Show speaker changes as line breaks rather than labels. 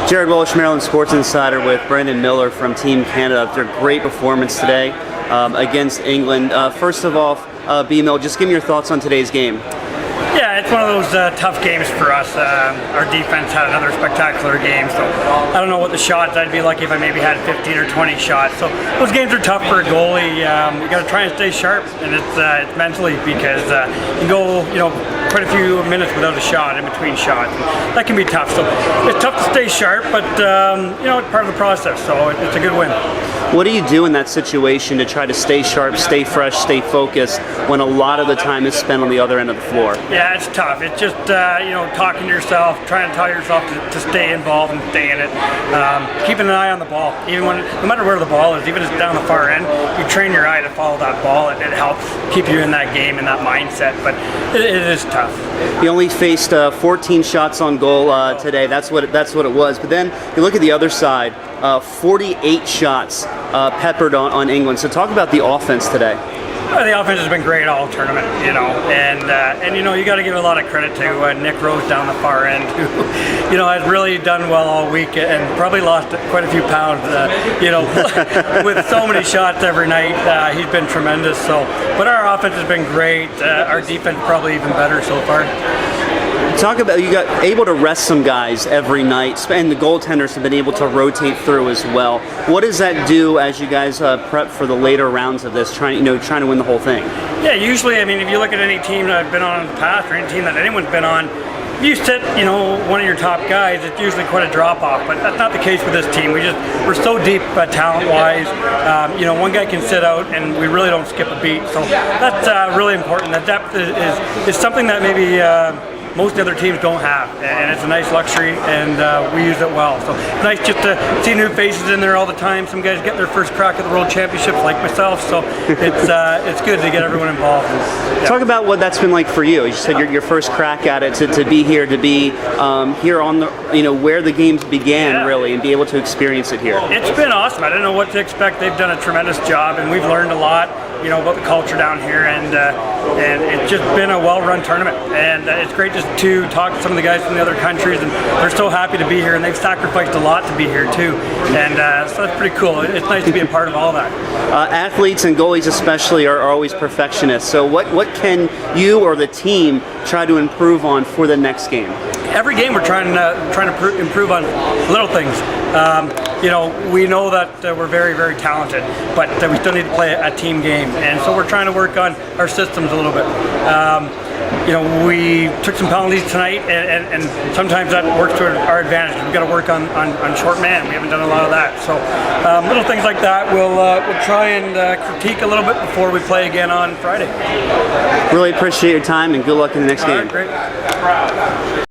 Jared Walsh, Maryland Sports Insider with Brendan Miller from Team Canada after a great performance today against England. First of all, B-Mill, just give me your thoughts on today's game.
Yeah, it's one of those tough games for us. Our defense had another spectacular game, so I don't know what the shots. I'd be lucky if I maybe had 15 or 20 shots. So those games are tough for a goalie. You got to try and stay sharp, and it's mentally because you go, quite a few minutes without a shot in between shots. And that can be tough. So it's tough to stay sharp, but it's part of the process. So it's a good win.
What do you do in that situation to try to stay sharp, stay fresh, stay focused when a lot of the time is spent on the other end of the floor?
Yeah, it's tough. It's just talking to yourself, trying to tell yourself to stay involved and stay in it. Keeping an eye on the ball, no matter where the ball is, even if it's down the far end, you train your eye to follow that ball. It helps keep you in that game and that mindset. But it is tough.
You only faced 14 shots on goal today. That's what it was. But then you look at the other side, 48 shots peppered on England. So talk about the offense today.
The offense has been great all tournament, and you got to give a lot of credit to Nick Rose down the far end, who, has really done well all week and probably lost quite a few pounds, with so many shots every night. He's been tremendous. But our offense has been great. Our defense probably even better so far.
Talk about you got able to rest some guys every night, and the goaltenders have been able to rotate through as well. What does that do as you guys prep for the later rounds of this, trying to win the whole thing?
Yeah, usually, if you look at any team that I've been on in the past, or any team that anyone's been on, if you sit, one of your top guys, it's usually quite a drop-off, but that's not the case with this team. We're so deep talent-wise. One guy can sit out, and we really don't skip a beat. So that's really important. The depth is something that maybe most other teams don't have, and it's a nice luxury, and we use it well. So it's nice just to see new faces in there all the time. Some guys get their first crack at the World Championships, like myself. So it's good to get everyone involved. Yeah.
Talk about what that's been like for you. You said your first crack at it, to be here, here on the where the games began, really, and be able to experience it here.
It's been awesome. I didn't know what to expect. They've done a tremendous job, and we've learned a lot, about the culture down here, and it's just been a well-run tournament, and it's great just to talk to some of the guys from the other countries, and they're so happy to be here, and they've sacrificed a lot to be here too, and so that's pretty cool. It's nice to be a part of all that.
Athletes and goalies especially are always perfectionists, so what can you or the team try to improve on for the next game?
Every game we're trying to improve on little things. We know that we're very, very talented, but we still need to play a team game, and so we're trying to work on our systems a little bit. We took some penalties tonight, and sometimes that works to our advantage. We've got to work on short man. We haven't done a lot of that, so little things like that we'll try and critique a little bit before we play again on Friday.
Really appreciate your time, and good luck in the next game.
All right, great.